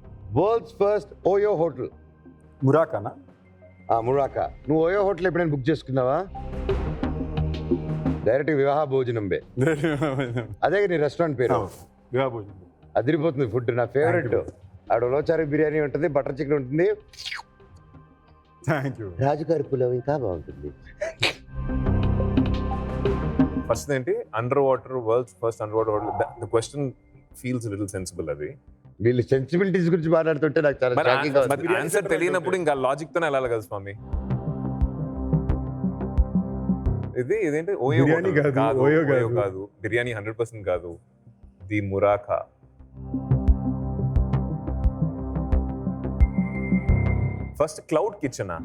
World's first Oyo hotel. మురాకానా? మురాకా. నువ్వు ఓయో హోటల్ ఎప్పుడైనా బుక్ చేసుకున్నావా? Direct వివాహ భోజనం బే. అదే నీ restaurant పేరు. అదిరిపోతుంది food. నా ఫేవరెట్. ఆడ ఉలవచారు బిర్యానీ ఉంటుంది, బటర్ చికెన్ ఉంటుంది, థ్యాంక్ యూ. రాజుగారి పులావ్ ఇంకా బాగుంటుంది. ఫస్ట్ ఏంటి under water world's first under water hotel. The question feels little sensible అది. వీళ్ళు సెన్సిబిలిటీస్ గురించి మాట్లాడుతుంటే నాకు చాలా షాకింగ్ గా ఉంది. ఆన్సర్ తెలియనప్పుడు ఇంకా లాజిక్ తోనే వెళ్ళాలి కదా స్వామి. ఇదేంటి ఓయో బిర్యానీ హోటల్ కాదు, ఓయో ఓయో కాదు, బిర్యానీ 100% కాదు. ది మురాకా. ఫస్ట్ క్లౌడ్ కిచెనా?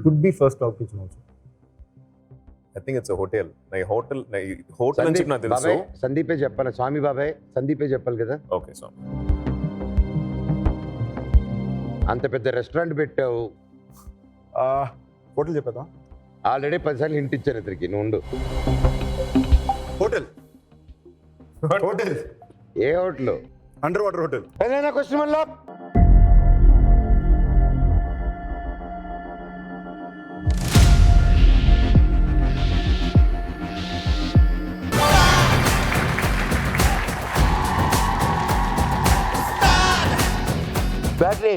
Could be first cloud kitchen also. I think it's hotel. Hotel అని చెప్పి నాకు తెలుసు. బాబాయ్ సందీపే చెప్పాలి. స్వామి బాబాయ్ సందీపే చెప్పాలి కదా. ఓకే స్వామి. అంత పెద్ద రెస్టారెంట్ పెట్టావు, హోటల్ చెప్పేదా? ఆల్రెడీ 10 సార్లు హింట్ ఇచ్చాను ఇద్దరికి. నువ్వు ఉండు. హోటల్. హోటల్ ఏ హోటల్? Under water hotel. ఏదైనా క్వశ్చన్ వల్ల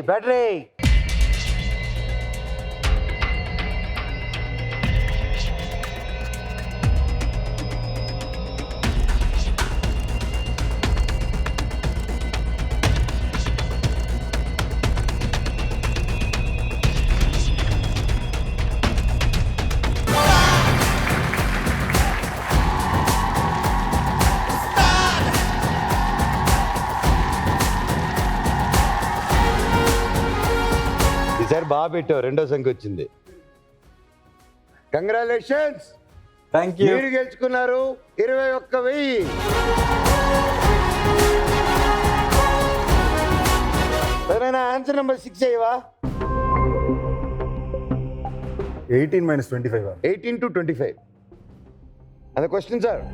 బ్యాటరీ. ఈసారి బాగా పెట్టావు. 2వ సంఖ్య వచ్చింది. కంగ్రాచులేషన్స్. Thank you. మీరు గెలుచుకున్నారు 21,000. సరేనా? ఆన్సర్ నెంబర్ 6 అయ్యవా? 18 - 25. 18 to 25. అండ్ క్వశ్చన్ సార్,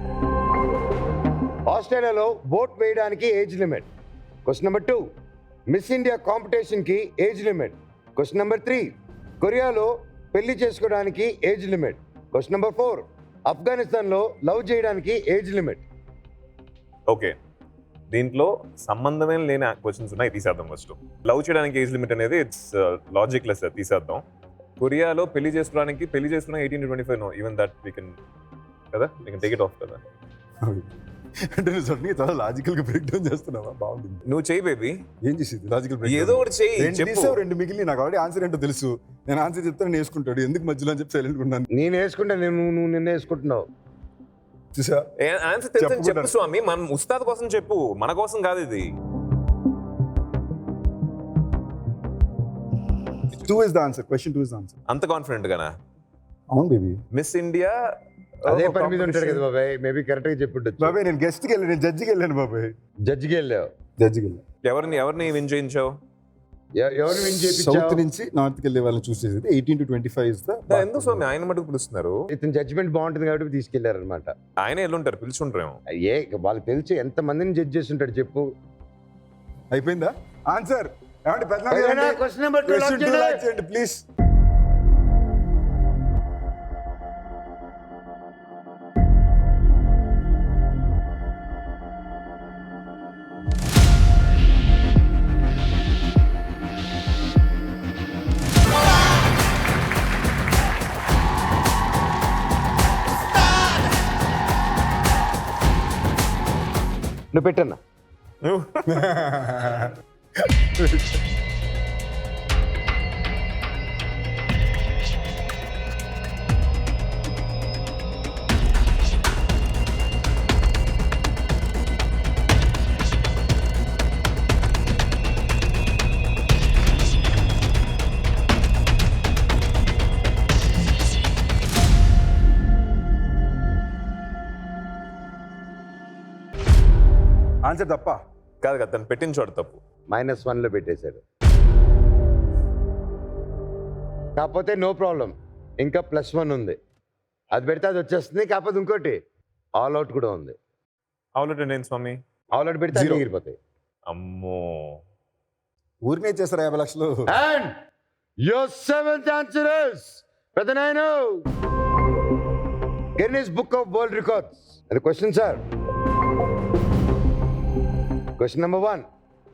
ఆస్ట్రేలియాలో బోట్ వేయడానికి age limit. Question number 2. Miss India కాంపిటీషన్కి ఏజ్ లిమిట్. Question number 3. కొరియాలో పెళ్లి చేసుకోవడానికి ఏజ్ లిమిట్. Question number 4. ఆఫ్ఘనిస్తాన్లో లవ్ చేయడానికి ఏజ్ లిమిట్. ఓకే, దీంట్లో సంబంధమే లేని క్వశ్చన్స్ ఉన్నాయి, తీసేద్దాం. ఫస్ట్ లవ్ చేయడానికి ఏజ్ లిమిట్ అనేది ఇట్స్ లాజిక్ లెస్, తీసేద్దాం. కొరియాలో పెళ్లి చేసుకున్న 18 to 25. No, even that we can కదా, we can take it off కదా. అంటే నువ్వు సడన్గా చాలా లాజికల్ గా బ్రేక్ డౌన్ చేస్తున్నావా? బాగుంది. నువ్వు చెయ్యి బేబీ. ఏం చేసేది లాజికల్ బ్రేక్? ఏదో ఒకటి చెయ్యి. చెప్పు. 2 మిగిలి. నాకు ఆల్రెడీ ఆన్సర్ ఏంటో తెలుసు. నేను ఆన్సర్ చెప్తాను, వేసుకుంటాడు. ఎందుకు మధ్యలో అని చెప్పి సైలెంట్ ఉన్నాను. నేను వేసుకుంటా. నువ్వు నిన్న వేసుకుంటున్నావు. చూసా? ఆన్సర్ తెలుసు చెప్పు స్వామి. మనం ఉస్తాద్ కోసం చెప్పు, మన కోసం కాదు ఇది. 2 is the answer. Question 2 is the answer. అంత కాన్ఫిడెంట్ గానా? అవును బేబీ. మిస్ ఇండియా అదే పని మీద ఉంటాడు కదా బాబాయ్. మేబీ కరెక్ట్ గా చెప్పుండొచ్చు. బాబాయ్ నేను గెస్ట్ కి వెళ్ళాను, నేను జడ్జికి వెళ్ళాను బాబాయ్. జడ్జికి వెళ్ళావు. జడ్జికి వెళ్ళాను. ఎవరిని విన్ చేయించావు? ఎవరు విన్ సౌత్ చేయించావు? నుంచి నార్త్ కి వెళ్ళే వాళ్ళని చూస్ చేసేది. 18 to 25 is the ఎందుకు స్వామి ఆయన మటుకు పిలుస్తున్నారు? ఇతని జడ్జిమెంట్ బాగుంటుంది కాబట్టి తీసుకెళ్లారు అనమాట. ఆయన వెళ్ళుంటారు, పిలుచుంటారేమో. వాళ్ళు తెలిసి ఎంత మందిని జడ్జ్ చేసి ఉంటాడు చెప్పు. అయిపోయిందా ఆన్సర్? ఏమండి ఏదైనా question number 2 lock చేయండి. ప్లీజ్. నువ్వు పెట్టన్నా. ఆన్సర్ తప్ప. కాదు కదా, తను పెట్టిన చోట తప్పు. -1లో పెట్టేశాడు. కాకపోతే నో ప్రాబ్లం, ఇంకా +1 ఉంది. అది పెడితే అది వచ్చేస్తుంది. కాకపోతే ఇంకోటి ఆల్ అవుట్ కూడా ఉంది. అవుట్ నేను స్వామి ఆల్ అవుట్ పెడితే అన్ని ఎగిరిపోతాయి. అమ్మో, ఊరినే చేస్తారు 50 లక్షలు. And your 7th answer is పెద్దనాయన Guinness book of world records. అది question sir. Question number 1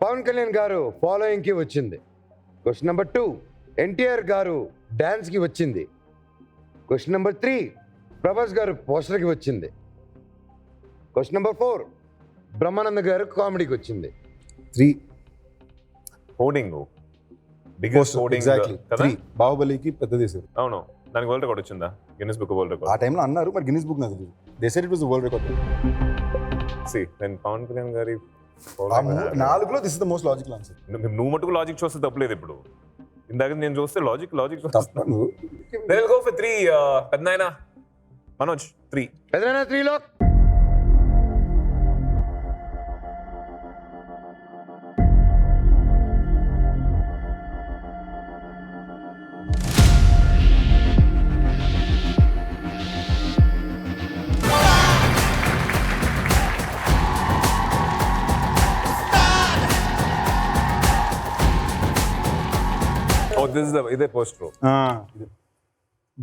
Pawan Kalyan garu following కి వచ్చింది. క్వశ్చన్ నెంబర్ 2 ఎన్టీఆర్ గారు డాన్స్ కి వచ్చింది. క్వశ్చన్ నెంబర్ 3 ప్రభాస్ గారు పోస్టర్ కి వచ్చింది. క్వశ్చన్ నెంబర్ 4 బ్రహ్మానంద గారు కామెడీకి వచ్చింది. 3 హోర్డింగ్, బిగ్గెస్ట్ హోర్డింగ్ ఎగ్జాక్ట్లీ కదా. 3 బాహుబలికి పెద్ద చేశారు. అవును, దానికి వరల్డ్ రికార్డ్ వచ్చిందా? గిన్నిస్ బుక్ వరల్డ్ ఆ రికార్డ్. టైంలో అన్నారు, మరి గిన్నిస్ బుక్ నాకు తెలియదు. They said it was world record. నేను పవన్ కళ్యాణ్ గారి 4లో this is the most logical answer. నువ్వు మటుకు లాజిక్ చూస్తే తప్పలేదు. ఇప్పుడు ఇందాక నేను చూస్తే లాజిక్ తప్ప నువ్వు గో ఫర్ 3. పెద్దనాయన మనోజ్ 3. పెద్దనాయన 3లో ఇదే పోస్టర్ ఇది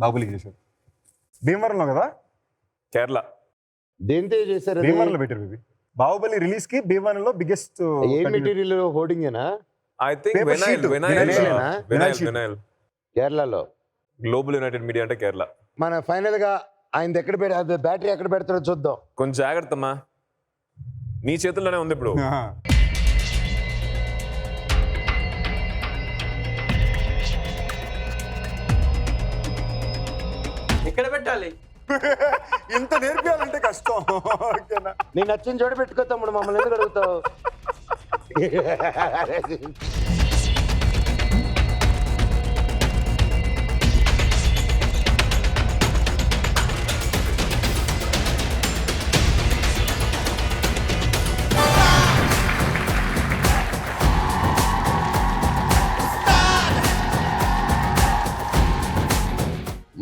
బాహుబలికి చేశారు. భీమవరంలో కదా, కేరళ. దేంతో చేశారు? భీమవరంలో పెట్టారు బేబీ. బాహుబలి రిలీజ్ కి భీమవరంలో బిగ్గెస్ట్ ఏ మెటీరియల్ హోర్డింగ్ ఏనా? I think Paper sheet. Vinyl కేరళలో గ్లోబల్ యునైటెడ్ మీడియా అంటే కేరళ. మన ఫైనల్ గా ఆయన ఎక్కడ పెడతారు, బ్యాటరీ ఎక్కడ పెడతారో చూద్దాం. కొంచెం జాగ్రత్తమ్మా, నీ చేతుల్లోనే ఉంది ఇప్పుడు. ఎక్కడ పెట్టాలి? ఇంత నేర్పియాలంటే కష్టం. ఓకేనా, నీ నచ్చిన చోట పెట్టుకో తమ్ముడు, మమ్మల్ని ఎందుకు అడుగుతావు?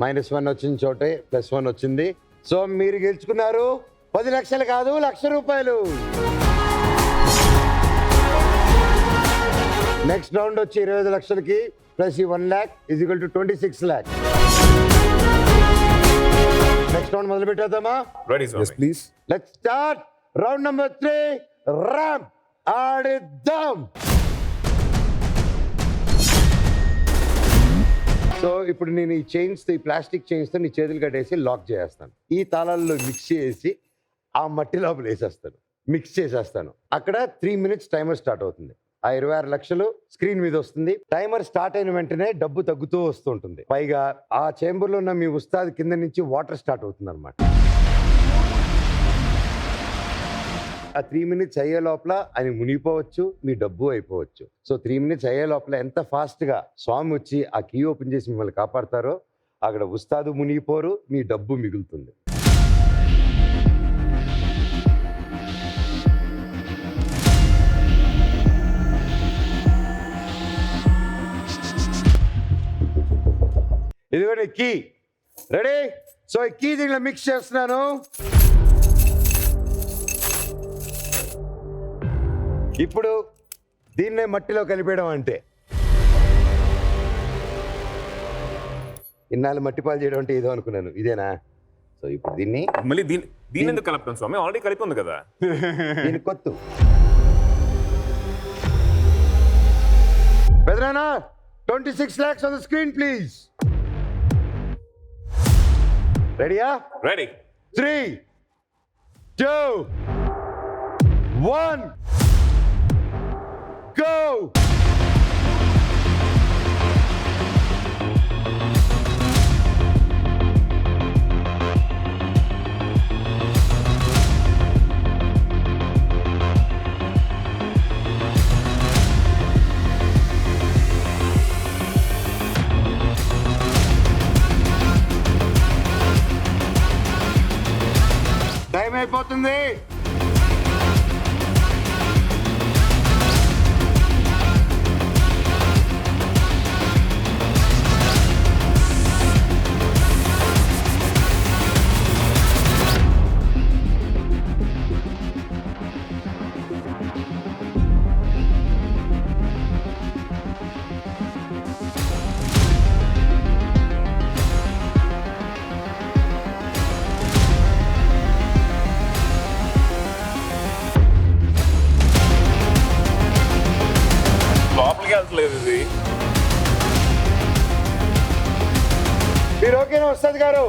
-1 వచ్చిన చోటే +1 వచ్చింది. సో మీరు గెలుచుకున్నారు 10 లక్షలు కాదు, ₹1,00,000. నెక్స్ట్ రౌండ్ వచ్చి 25 లక్షలకి ప్లస్ ఈ 1 lakh = 26 lakhs. నెక్స్ట్ రౌండ్ మొదలు పెట్టేద్దామా? Ready yes Swami. Please. Let's start round number 3. Ramp ఆడిద్దాం. సో ఇప్పుడు నేను ఈ ప్లాస్టిక్ చైన్స్తో నీ చేతులు కట్టేసి లాక్ చేసేస్తాను. ఈ తాళాల్లో మిక్స్ చేసి ఆ మట్టి లోపల వేసేస్తాను, మిక్స్ చేసేస్తాను. అక్కడ 3 minutes టైమర్ స్టార్ట్ అవుతుంది. ఆ 26 లక్షలు స్క్రీన్ మీద వస్తుంది. టైమర్ స్టార్ట్ అయిన వెంటనే డబ్బు తగ్గుతూ వస్తుంటుంది. పైగా ఆ చేంబర్లో ఉన్న మీ ఉస్తాద్ కింద నుంచి వాటర్ స్టార్ట్ అవుతుంది అనమాట. ఆ 3 minutes అయ్యే లోపల ఆయన మునిగిపోవచ్చు, మీ డబ్బు అయిపోవచ్చు. సో 3 minutes అయ్యే లోపల ఎంత ఫాస్ట్గా స్వామి వచ్చి ఆ కీ ఓపెన్ చేసి మిమ్మల్ని కాపాడతారో అక్కడ ఉస్తాదు మునిగిపోరు, మీ డబ్బు మిగులుతుంది. ఇదిగోండి కీ. రెడీ? సో ఈ కీ దీంట్లో మిక్స్ చేస్తున్నాను. ఇప్పుడు దీన్నే మట్టిలో కలిపేయడం అంటే, ఇన్నాళ్ళు మట్టి పాలు చేయడం అంటే ఏదో అనుకున్నాను, ఇదేనా? సో ఇప్పుడు దీన్ని మళ్ళీ దీని ఎందుకు కలుపుతాం స్వామి? ఆల్రెడీ కలిపి ఉంది కదా. దీని కొత్తు పెదనానా 26 lakhs on the screen please. రెడీయా? రెడీ. 3, 2, 1 go. టైం అయిపోతుంది. ఉస్తాద్ గారు.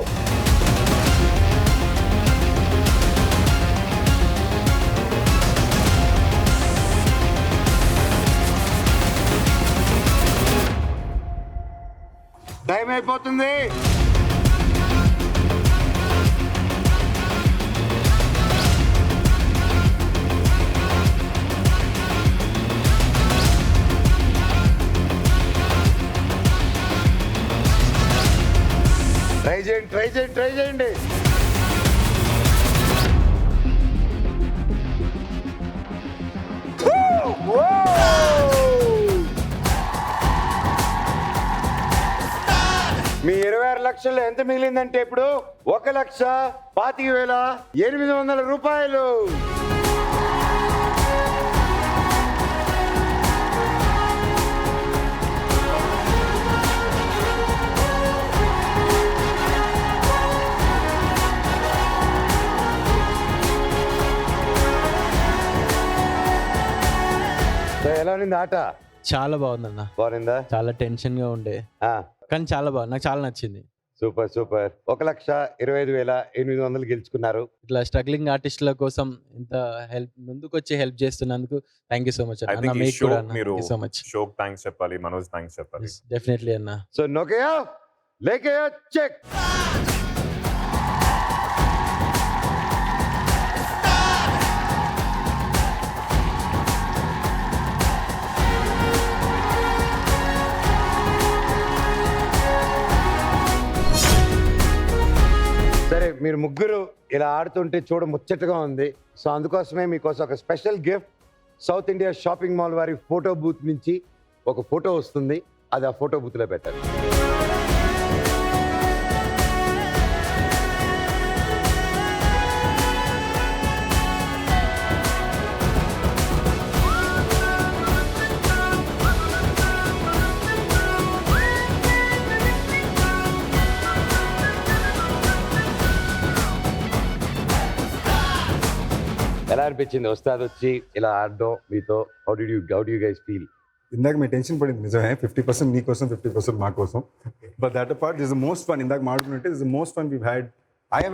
టైం అయిపోతుంది. ట్రై చేయండి. మీ 26 లక్షల్లో ఎంత మిగిలిందంటే ఇప్పుడు 1,25,800 రూపాయలు. ఎలా ఉంది ఆట? చాలా బాగుందన్న. బాగుందా? చాలా టెన్షన్ గా ఉండే కానీ చాలా బాగుంది, నాకు చాలా నచ్చింది. సూపర్. 1,25,800 గెలుచుకున్నారు. ఇట్లా స్ట్రగ్లింగ్ ఆర్టిస్టుల కోసం ఇంత ముందుకు వచ్చి హెల్ప్ చేస్తున్నందుకు థ్యాంక్ యూ సో మచ్ అన్న. మీకు కూడా మీరు సో మచ్. షోక్ థ్యాంక్స్ చెప్పాలి, మనోజ్ థ్యాంక్స్ చెప్పాలి. డెఫినెట్లీ అన్న. సో నోకేయా లేకేయా చెక్. సరే, మీరు ముగ్గురు ఇలా ఆడుతుంటే చూడ ముచ్చటగా ఉంది. సో అందుకోసమే మీకోసం ఒక special gift. South India shopping mall వారి ఫోటో బూత్ నుంచి ఒక ఫోటో వస్తుంది. అది ఆ ఫోటో బూత్లో పెట్టాలి. ఎలా అనిపించింది ఉస్తాద్ వచ్చి ఇలా ఆడడం మీతో? How do you guys feel? ఇందాక మీ టెన్షన్ పడింది నిజమే, 50% నీ కోసం 50% మా కోసం. But that part is the most fun. ఇందాక మాట్లాడుకుంటే is the most fun I have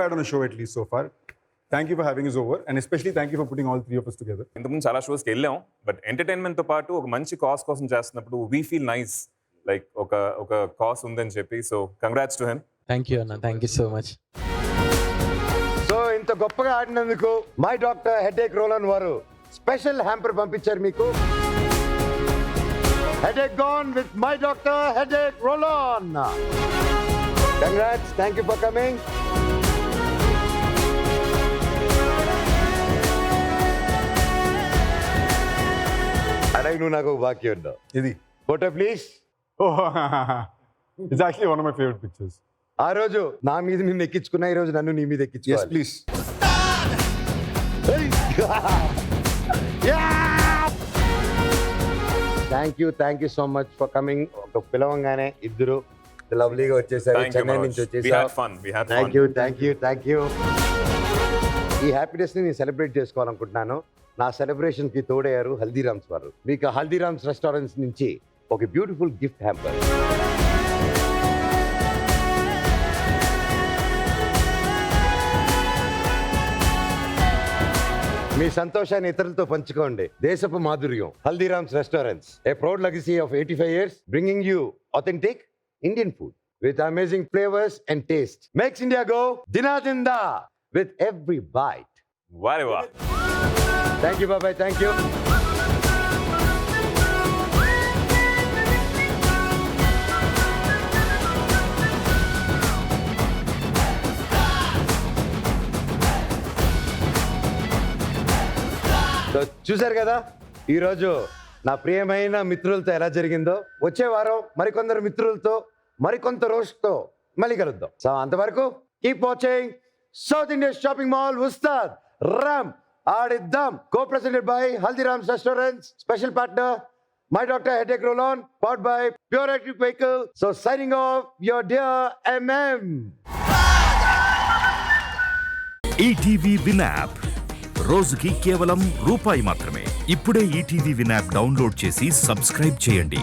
had on show at least so far. Thank you for having is over and especially thank you for putting all 3 of us together. ఇంతకుముందు చాలా షోస్కి వెళ్ళాం, but entertainment తో పాటు ఒక మంచి cause కోసం చేస్తున్నప్పుడు we feel nice, like ఒక కాస్ ఉందని చెప్పి. So congrats to him. Thank you అన్న, thank you so much. So ఇంత గొప్పగా ఆడినందుకు మై డాక్టర్ హెడేక్ రోలన్ వారు స్పెషల్ హ్యాంపర్ పంపించారు మీకు. Headache gone with my doctor headache roll-on. Congrats, thank you for coming. అలాగే నువ్వు నాకు బాకీ ఉన్నావు. ఇది photo please. It's actually one of my favourite pictures. ఆ రోజు నా మీద నిన్ను ఎక్కించుకున్నా, ఈ రోజు నన్ను నీ మీద Yes, ఎక్కించుకోవాలి. please. Thank you so much for coming. ఒక పిలవంగానే ఇద్దరు లవ్లీగా వచ్చేసారు. Thank you, Chennai Manoj. నుంచి We వచ్చేసారు. had fun. Thank you. ఈ హ్యాపీనెస్ ని నేను సెలబ్రేట్ చేసుకోవాలనుకుంటున్నాను. నా సెలబ్రేషన్ కి తోడయ్యారు హల్దీరామ్స్ వారు. మీకు హల్దీరామ్స్ రెస్టారెంట్స్ నుంచి ఒక బ్యూటిఫుల్ గిఫ్ట్ హ్యాంపర్. మీ సంతోషాన్ని ఇతరులతో పంచుకోండి. దేశపు మాధుర్యం Haldiram's restaurants, a proud legacy of 85 years bringing you authentic Indian food with amazing flavors and taste. Makes India go dinadinda with every bite. వారే వా. Thank you, bye-bye. Thank you. So చూశారు కదా ఈరోజు నా ప్రియమైన మిత్రులతో ఎలా జరిగిందో. వచ్చే వారం మరికొందరు మిత్రులతో మరికొంత రోస్ట్తో మళ్ళీ కలుద్దాం. సో అంతవరకు keep watching south India shopping mall Ustad Ram ఆడిద్దాం. Co-presented by Haldiram's restaurants, special partner my doctor headache roll-on, powered by pure electric vehicle. So signing off your dear MM. ETV win app రోజుకి కేవలం రూపాయి మాత్రమే. ఇప్పుడే ఈటీవీ విన్ యాప్ డౌన్లోడ్ చేసి subscribe చేయండి.